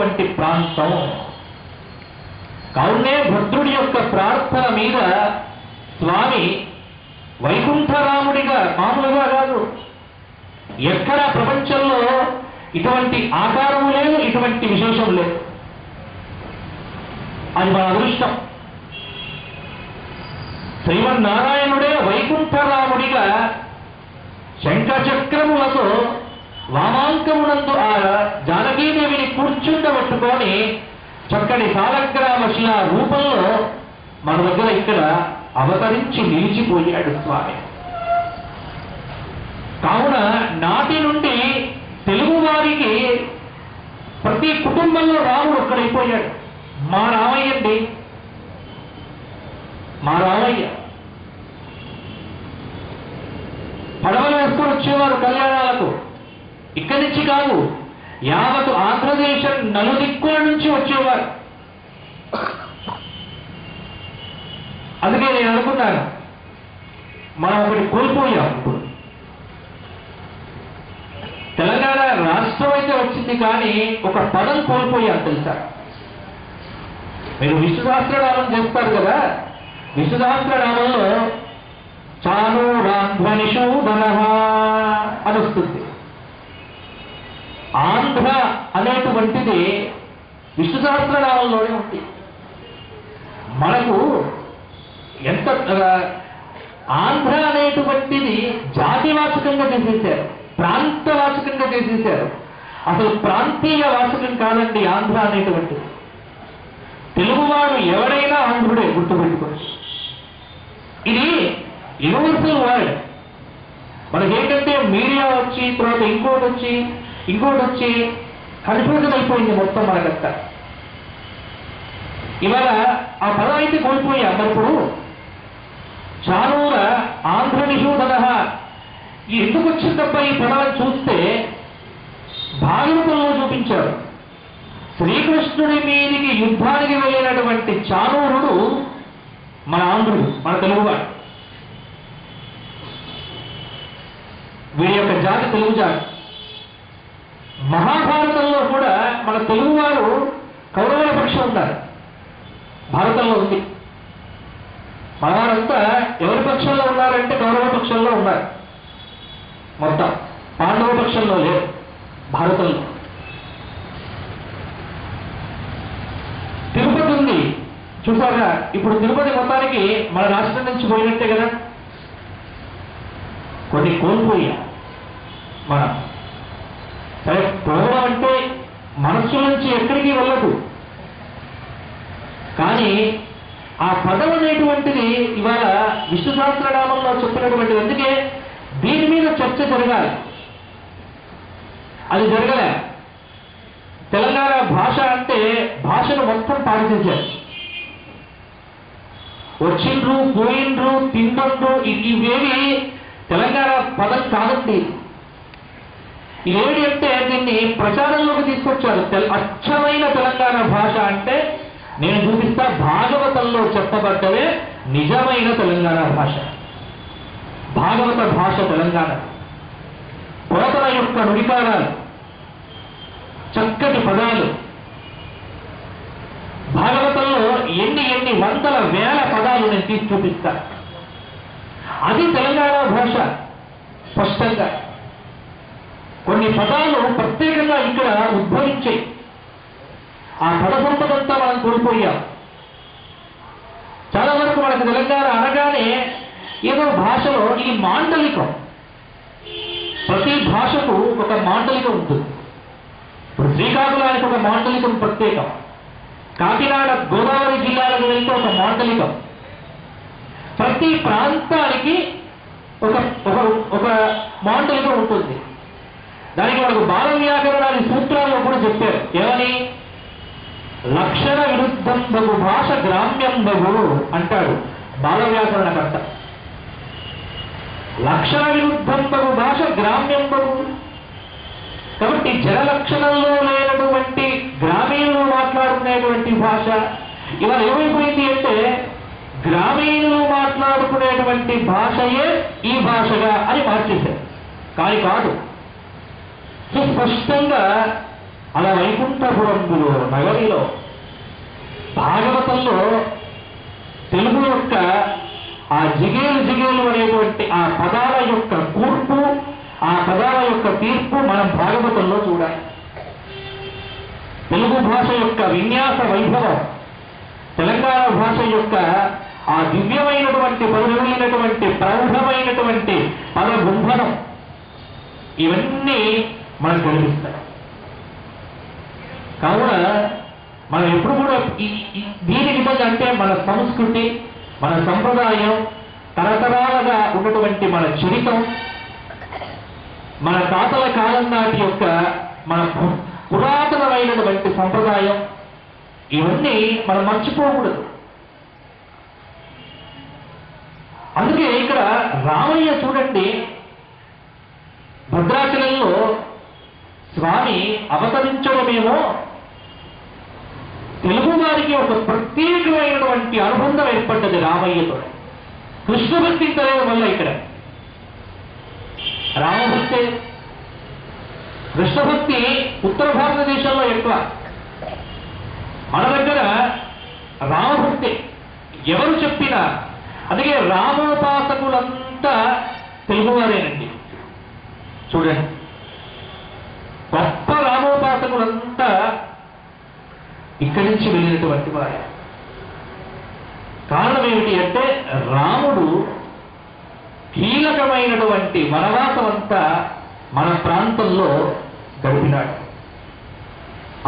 ఉండేటువంటి ప్రాంతం. కావునే భద్రుడి యొక్క ప్రార్థన మీద స్వామి వైకుంఠరాముడిగా మామూలుగా కాదు, ఎక్కడ ప్రపంచంలో ఇటువంటి ఆకారము లేదు, ఇటువంటి విశేషం లేదు. అది మన అదృష్టం. శ్రీమన్నారాయణుడే వైకుంఠరాముడిగా శంఖచక్రములతో వామాంకమునందు ఆ జానకీదేవిని కూర్చుండబెట్టుకొని చక్కటి సాలగ్రామ శిలా రూపంలో మన దగ్గర ఇక్కడ అవతరించి నిలిచిపోయాడు స్వామి. కావున నాటి నుండి తెలుగు వారికి ప్రతి కుటుంబంలో రాముడు ఒక్కడైపోయాడు. మా రామయ్య అండి, మా రామయ్య. పడవలు వేసుకొని వచ్చేవారు కళ్యాణాలకు. ఇక్కడి నుంచి కాదు, యావత్ ఆంధ్రదేశం నలుదిక్కుల నుంచి వచ్చేవారు. అందుకే నేను అనుకున్నాను, మనం ఒకటి కోల్పోయాం. ఇప్పుడు తెలంగాణ రాష్ట్రం అయితే వచ్చింది, కానీ ఒక పదం కోల్పోయాం తెలుసా? మీరు విష్ణు సహస్రనామం చేస్తారు కదా, విష్ణు సహస్రనామంలో చానూరాంధ్రనిషూదనః అని వస్తుంది. ఆంధ్ర అనేటువంటిది విష్ణు సహస్రనామంలోనే ఉంది. మనకు ఎంత ఆంధ్ర అనేటువంటిది జాతివాచకంగా చేసేశారు, ప్రాంతవాచకంగా చేసేశారు. అసలు ప్రాంతీయ వాచకం కాదండి ఆంధ్ర అనేటువంటిది. తెలుగువాడు ఎవడైనా ఆంధ్రుడే, గుర్తుపెట్టుకోండి. ఇది యూనివర్సల్ వర్డ్. మనకేంటంటే మీడియా వచ్చి తర్వాత ఇంకోటి వచ్చి కన్ఫ్యూజన్ అయిపోయింది మొత్తం మనకంతా. ఇవాళ ఆ పదం అయితే కోల్పోయా. మరి ఇప్పుడు చానూర ఆంధ్రనిషూదనః ఎందుకు వచ్చిందబ్బా ఈ పదాన్ని చూస్తే భాగవతంలో చూపించారు. శ్రీకృష్ణుడి మీదికి యుద్ధానికి వెళ్ళినటువంటి చానూరుడు మన ఆంధ్రుడు, మన తెలుగువాడు. వీడి యొక్క జాతి తెలుగు జాతి. మహాభారతంలో కూడా మన తెలుగువారు కౌరవుల పక్షం ఉన్నారు, భారతంలో ఉంది. మనవారంతా ఎవరి పక్షంలో ఉన్నారంటే కౌరవ పక్షంలో ఉన్నారు. మొత్తం పాండవ పక్షంలో లేదు భారతంలో. తిరుపతి ఉంది చూసారా? ఇప్పుడు తిరుపతి మొత్తానికి మన రాష్ట్రం నుంచి పోయినట్టే కదా. కొన్ని కోల్పోయాం మనం. సరే, పోవడం అంటే మనస్సు నుంచి ఎక్కడికి వెళ్ళదు, కానీ ఆ పదం అనేటువంటిది ఇవాళ విష్ణు సహస్రనామంలో చెప్పినటువంటిది. అందుకే దీని మీద చర్చ జరగాలి. అది జరగలే. తెలంగాణ భాష అంటే భాషను మొత్తం పాడు చేశారు. వచ్చిండ్రు, పోయిండ్రు, తిండ్రు, ఇవేవి తెలంగాణ పదం కాదండి. ఇవేంటి అంటే దీన్ని ప్రచారంలోకి తీసుకొచ్చారు. అచ్చమైన తెలంగాణ భాష అంటే నేను చూపిస్తా, భాగవతంలో చెప్పబడ్డవే నిజమైన తెలంగాణ భాష. భాగవత భాష తెలంగాణ. పోతన యొక్క నుడికారాలు, చక్కటి పదాలు. భాగవతంలో ఎన్ని వందల వేల పదాలు నేను తీసి చూపిస్తా. అది తెలంగాణ భాష. స్పష్టంగా కొన్ని పదాలు ప్రత్యేకంగా ఇక్కడ ఉద్భవించాయి. ఆ పద సంపదంతా మనం కోల్పోయాం. చాలా వరకు మనకు తెలంగాణ అనగానే ఏదో భాషలో ఇది మాండలికం. ప్రతి భాషకు ఒక మాండలికం ఉంటుంది. ఇప్పుడు శ్రీకాకుళానికి ఒక మాండలికం ప్రత్యేకం, కాకినాడ గోదావరి జిల్లాలకు వెళ్తే ఒక మాండలికం. ప్రతి ప్రాంతానికి ఒక మాండలికం ఉంటుంది. దానికి మనకు బాల వ్యాకరణాన్ని సూత్రాల్లో కూడా చెప్పారు. ఏమని? లక్షణ విరుద్ధం బగు భాష గ్రామ్యం బగు అంటాడు బాల వ్యాకరణకర్త. లక్షణ విరుద్ధం బగు భాష గ్రామ్యం బగు. కాబట్టి జన లక్షణంలో లేనటువంటి గ్రామీణులు మాట్లాడుకునేటువంటి భాష ఇవాళ ఏమైపోయింది అంటే గ్రామీణులు మాట్లాడుకునేటువంటి భాషయే ఈ భాషగా అని మార్చేశారు. కానీ కాదు. సుస్పష్టంగా అలా వైకుంఠపురంలో నగరిలో భాగవతంలో తెలుగు యొక్క ఆ జిగేలు జిగేలు అనేటువంటి ఆ పదాల యొక్క కూర్పు, ఆ పదాల యొక్క తీర్పు మనం భాగవతంలో చూడాలి. తెలుగు భాష యొక్క విన్యాస వైభవం, తెలంగాణ భాష యొక్క ఆ దివ్యమైనటువంటి పరులైనటువంటి ప్రౌఢమైనటువంటి పదబృంభనం, ఇవన్నీ మనకు కనిపిస్తాయి. కావున మనం ఎప్పుడు కూడా దీని విధంగా అంటే మన సంస్కృతి, మన సంప్రదాయం, తరతరాలుగా ఉన్నటువంటి మన చరిత్రం, మన తాతల కాలం నాటి యొక్క మన పురాతనమైనటువంటి సంప్రదాయం, ఇవన్నీ మనం మర్చిపోకూడదు. అందుకే ఇక్కడ రామయ్య చూడండి, భద్రాచలంలో స్వామి అవతరించడమేమో తెలుగు వారికి ఒక ప్రత్యేకమైనటువంటి అనుబంధం ఏర్పడ్డది రామయ్యతో. కృష్ణభక్తి తెలియడం వల్ల ఇక్కడ రామభక్తి, కృష్ణభక్తి ఉత్తర భారతదేశంలో ఎక్కువ. మన దగ్గర రామభక్తి ఎవరు చెప్పినా, అందుకే రామోపాసకులంతా తెలుగువారేనండి. చూడండి, గొప్ప రామోపాసకులంతా ఇక్కడి నుంచి వెళ్ళినటువంటి వారే. కారణం ఏమిటి అంటే రాముడు కీలకమైనటువంటి వనవాసం అంతా మన ప్రాంతంలో గడిపినాడు.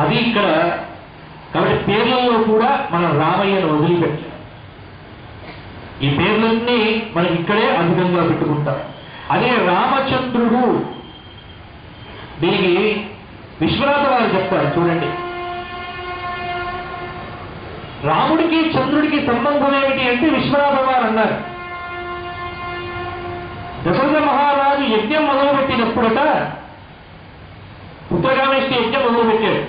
అది ఇక్కడ కాబట్టి పేర్లలో కూడా మనం రామయ్యను వదిలిపెట్టాం. ఈ పేర్లన్నీ మనం ఇక్కడే అధికంగా పెట్టుకుంటాం. అదే రామచంద్రుడు, దీనికి విశ్వనాథ వారు చెప్తారు చూడండి. రాముడికి చంద్రుడికి సంబంధం ఏమిటి అంటే విశ్వనాథ వారు అన్నారు, దశరథ మహారాజు యజ్ఞం మొదలుపెట్టినప్పుడట, ఉత్తరకామేష్టి యజ్ఞం మొదలుపెట్టాడు.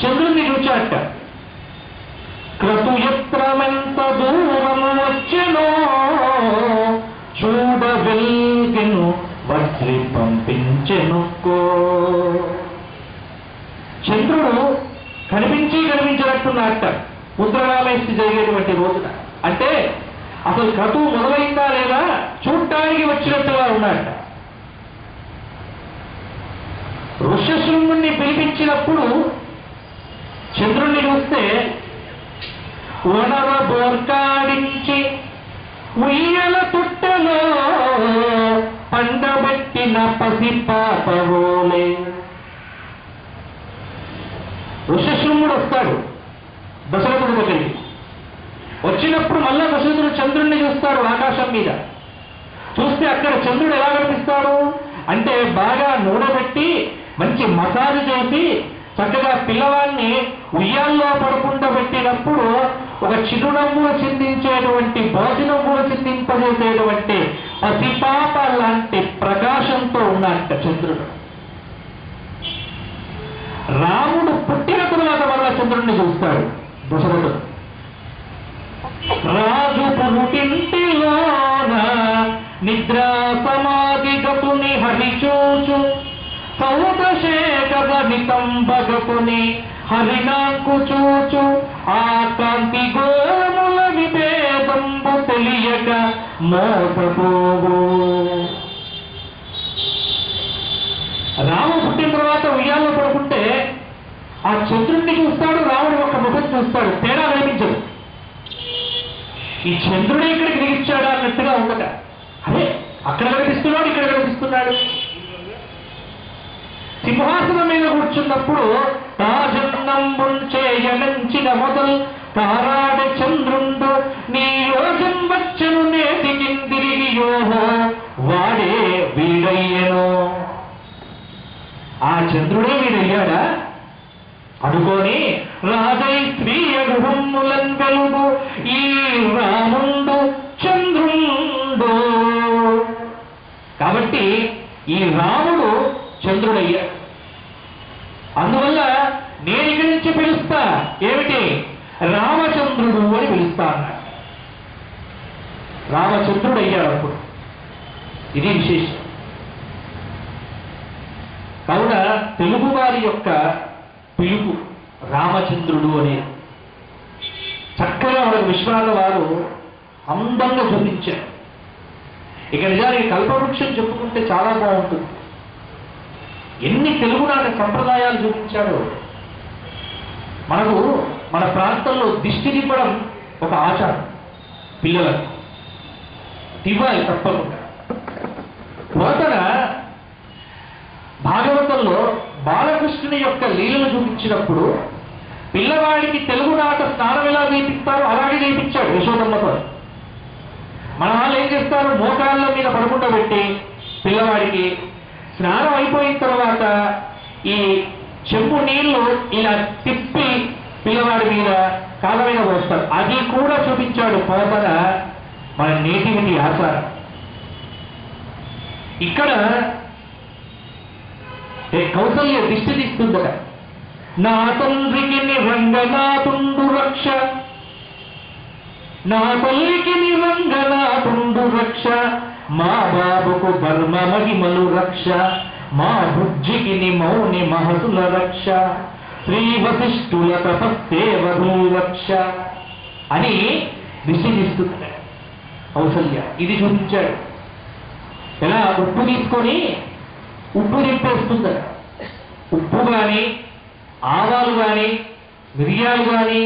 చంద్రుడిని చూచాట. క్రతుయత్రమెంత దూరము వచ్చెనో చూడవెల్గెను వజ్రి పంపించెనుకో. చంద్రుడు కనిపించినట్టున్నట్ట ఉత్తరకామేష్టి జరిగేటువంటి రోజున. అంటే అసలు క్రతువు మొదలైందా లేదా చూడటానికి వచ్చినట్టుగా ఉన్నట్ట. ఋష్యశృంగుణ్ణి పిలిపించినప్పుడు చంద్రుణ్ణి చూస్తే వనర బోర్కాడించి ఉయ్యల తుట్టలో పండబెట్టిన పసిపాపవోలే. ఋష్యశృంగుడు వస్తాడు దశరథుడి దగ్గరికి. వచ్చినప్పుడు మళ్ళా దశరథుడు చంద్రుణ్ణి చూస్తాడు ఆకాశం మీద. చూస్తే అక్కడ చంద్రుడు ఎలా కనిపిస్తాడు అంటే బాగా నూనె పెట్టి మంచి మసాజ్ చేసి చక్కగా పిల్లవాడిని ఉయ్యాల్లో పడుకుంటూ పెట్టినప్పుడు ఒక చిరునవ్వులు చిందించేటువంటి, భోజనవ్వులు చిందింపజేసేటువంటి పసిపాప లాంటి ప్రకాశంతో ఉన్నట్ట చంద్రుడు. రాముడు పుట్టిన తరువాత వల్ల చంద్రుడిని చూస్తాడు దశరథుడు. రాజు పురుటింటిలోన నిద్రా సమాధి గతుని హరిచూచు సౌదశేఖరనితంబగతుని హరినాకు చూచు ఆ కాంతి గోముల విభేదంబు తెలియక మోసపోవు. రాము పుట్టిన తర్వాత ఉయ్యాల్లో పడుకుంటే ఆ చంద్రుడిని చూస్తాడు, రాముడి యొక్క ముఖం చూస్తాడు, తేడా కనిపించదు. ఈ చంద్రుడే ఇక్కడికి దిగిచ్చాడా అన్నట్టుగా ఉండట. అదే అక్కడ కనిపిస్తున్నాడు, ఇక్కడ కనిపిస్తున్నాడు. సింహాసనం మీద కూర్చున్నప్పుడు తాజన్నంబుంచేయనంచిన మొదలు తారాడ చంద్రుండు నీ యోజం వచ్చను నేటికి తిరిగి యోహో వాడే వీడయ్యను. ఆ చంద్రుడే వీడయ్యాడా అనుకోని రాజై స్త్రీయ గృహములన్ వెలుగు ఈ రాముండు చంద్రుండు. కాబట్టి ఈ రాముడు చంద్రుడయ్యాడు. అందువల్ల నేను ఇక్కడి నుంచి పిలుస్తా ఏమిటి, రామచంద్రుడు అని పిలుస్తా అన్నాడు. రామచంద్రుడయ్యాడు అప్పుడు. ఇది విశేషం. కావున తెలుగువారి యొక్క పిలుపు రామచంద్రుడు అనే చక్కగా మనకు విశ్వనాథ వారు అందంగా చూపించారు. ఇక నిజానికి కల్పవృక్షం చెప్పుకుంటే చాలా బాగుంటుంది. ఎన్ని తెలుగునాట సంప్రదాయాలు చూపించాడో. మనకు మన ప్రాంతంలో దిష్టి తిప్పడం ఒక ఆచారం, పిల్లలకు తివ్వాలి తప్పకుండా. పోతన భాగవతంలో బాలకృష్ణుని యొక్క లీలలు చూపించినప్పుడు పిల్లవాడికి తెలుగునాట స్నానం ఎలా నేర్పిస్తారో అలాగే నేర్పించాడు యశోదమ్మతో. మన వాళ్ళు ఏం చేస్తారు, మోకాళ్ళ మీద పడుకుండబెట్టి పిల్లవాడికి స్నానం అయిపోయిన తర్వాత ఈ చెంబు నీళ్లు ఇలా తిప్పి పిల్లవాడి మీద కాళ్ళ మీద పోస్తారు. అది కూడా చూపించాడు పోతన మన నేటివిటీ ఆచారం. ఇక్కడ కౌసల్య దిష్టి తీస్తుందట. నా తండ్రికి నిరంగనాథుండు రక్ష, నా తల్లికి నిరంగనాథుండు రక్ష, మా బాబుకు బర్మ మహిమలు రక్ష, మా బుజ్జికి మౌని మహసుల రక్ష, శ్రీ వశిష్ఠుల తపస్సేవధు రక్ష అని దిష్టి తీస్తుంది కౌసల్య. ఇది చూపించాడు. ఎలా ఉప్పు తీసుకొని ఉప్పు నింపేస్తుందట. ఉప్పు కానీ, ఆవాలు కానీ, మిరియాలు కానీ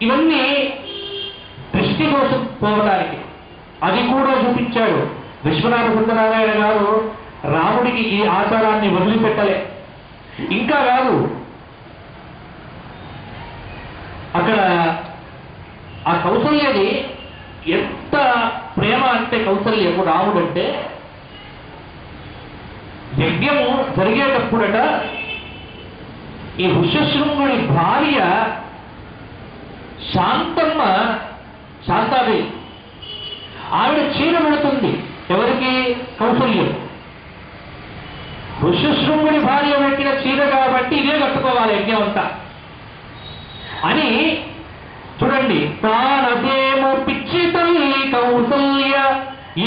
ఇవన్నీ దృష్టి కోసం పోవడానికి అది కూడా చూపించాడు విశ్వనాథ సత్యనారాయణ గారు. రాముడికి ఈ ఆచారాన్ని వదిలిపెట్టలే. ఇంకా కాదు, అక్కడ ఆ కౌసల్యని ఎంత ప్రేమ అంటే కౌసల్యకు రాముడు అంటే, యజ్ఞము జరిగేటప్పుడట ఈ ఋష్యశృంగుడి భార్య శాంతాదేవి ఆవిడ చీర పెడుతుంది. ఎవరికి? కౌసల్యం. ఋష్యశృంగుడి భార్య పెట్టిన చీర కాబట్టి ఇదే కట్టుకోవాలి యజ్ఞం అంతా అని. చూడండి, తానదేమో పిచ్చి తల్లి కౌసల్య,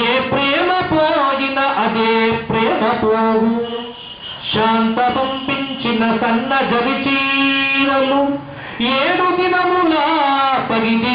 ఏ ప్రేమ పోయిన అదే ప్రేమ పోవు, శాంత పంపించిన సన్న జరి చీరలు 7 దినములా పరిధి